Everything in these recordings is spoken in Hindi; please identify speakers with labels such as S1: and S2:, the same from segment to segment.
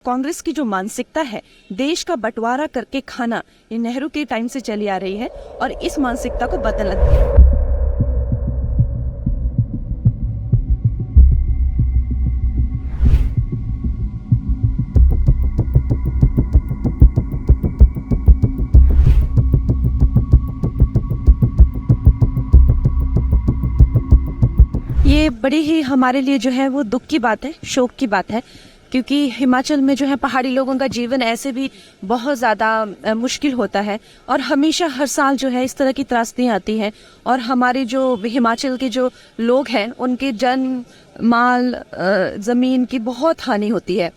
S1: कांग्रेस की जो मानसिकता है देश का बंटवारा करके खाना, ये नेहरू के टाइम से चली आ रही है और इस मानसिकता को बदलना है। ये बड़ी ही हमारे लिए जो है वो दुख की बात है, शोक की बात है, क्योंकि हिमाचल में जो है पहाड़ी लोगों का जीवन ऐसे भी बहुत ज़्यादा मुश्किल होता है और हमेशा हर साल जो है इस तरह की त्रासदियाँ आती हैं और हमारे जो हिमाचल के जो लोग हैं उनके जन माल ज़मीन की बहुत हानि होती है।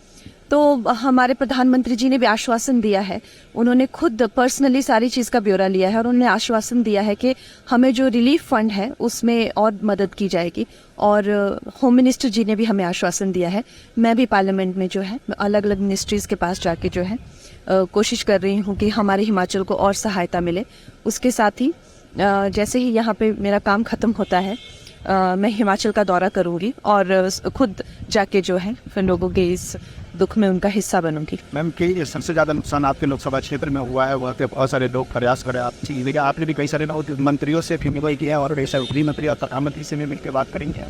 S1: तो हमारे प्रधानमंत्री जी ने भी आश्वासन दिया है, उन्होंने खुद पर्सनली सारी चीज़ का ब्यौरा लिया है और उन्होंने आश्वासन दिया है कि हमें जो रिलीफ फंड है उसमें और मदद की जाएगी। और होम मिनिस्टर जी ने भी हमें आश्वासन दिया है। मैं भी पार्लियामेंट में जो है अलग अलग मिनिस्ट्रीज़ के पास जाके जो है कोशिश कर रही हूँ कि हमारे हिमाचल को और सहायता मिले। उसके साथ ही जैसे ही यहाँ पे मेरा काम ख़त्म होता है मैं हिमाचल का दौरा करूँगी और खुद जाके जो है फिर लोगों के इस दुख में उनका हिस्सा बनूंगी।
S2: मैम, कई सबसे ज़्यादा नुकसान आपके लोकसभा क्षेत्र में हुआ है, वहाँ पे बहुत सारे लोग प्रयास करे आप चीज़, लेकिन आपने भी कई सारे मंत्रियों से भी किया और गृह मंत्री और प्रधानमंत्री से भी मिलकर बात करेंगे।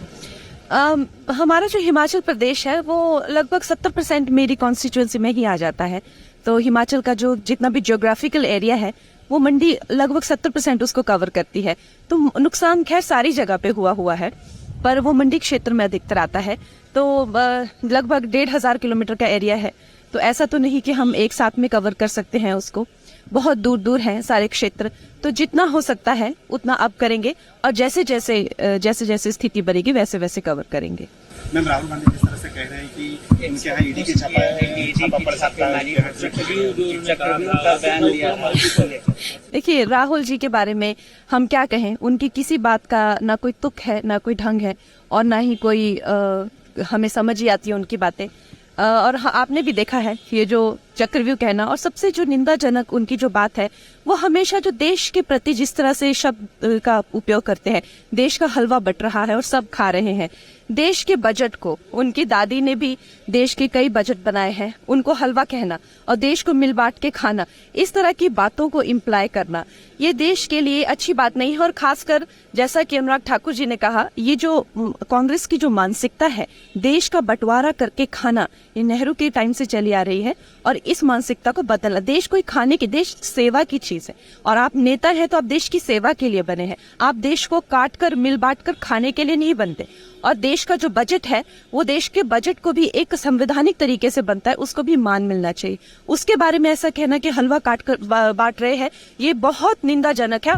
S1: हमारा जो हिमाचल प्रदेश है वो लगभग 70% मेरी कॉन्स्टिट्यूंसी में ही आ जाता है। तो हिमाचल का जो जितना भी ज्योग्राफिकल एरिया है वो मंडी लगभग 70% उसको कवर करती है। तो नुकसान खैर सारी जगह पे हुआ है, पर वो मंडी क्षेत्र में अधिकतर आता है। तो लगभग 1,500 किलोमीटर का एरिया है, तो ऐसा तो नहीं कि हम एक साथ में कवर कर सकते हैं उसको, बहुत दूर दूर हैं सारे क्षेत्र। तो जितना हो सकता है उतना अब करेंगे और जैसे जैसे स्थिति बनेगी वैसे वैसे कवर करेंगे।
S2: मैम, राहुल गांधी जिस तरह से कह रहे हैं कि इनके यहाँ ईडी की छापा पड़ सकता है।
S1: देखिए, राहुल जी के बारे में हम क्या कहें, उनकी किसी बात का ना कोई तुक है ना कोई ढंग है और ना ही कोई हमें समझ ही आती है उनकी बातें। और आपने भी देखा है ये जो चक्रव्यूह कहना, और सबसे जो निंदाजनक उनकी जो बात है वो हमेशा जो देश के प्रति जिस तरह से शब्द का उपयोग करते हैं, देश का हलवा बट रहा है और सब खा रहे हैं। देश के बजट को, उनकी दादी ने भी देश के कई बजट बनाए हैं, उनको हलवा कहना और देश को मिल बांट के खाना, इस तरह की बातों को इम्प्लाई करना, ये देश के लिए अच्छी बात नहीं है। और खासकर जैसा कि अनुराग ठाकुर जी ने कहा, ये जो कांग्रेस की जो मानसिकता है देश का बंटवारा करके खाना, ये नेहरू के टाइम से चली आ रही है और इस मानसिकता को बदलना। देश कोई खाने की, देश सेवा की चीज है और आप नेता हैं तो आप देश की सेवा के लिए बने हैं। आप देश को काट कर मिल बांट कर खाने के लिए नहीं बनते। और देश का जो बजट है वो देश के बजट को भी एक संवैधानिक तरीके से बनता है, उसको भी मान मिलना चाहिए। उसके बारे में ऐसा कहना कि हलवा काट कर बांट रहे हैं, ये बहुत निंदाजनक है।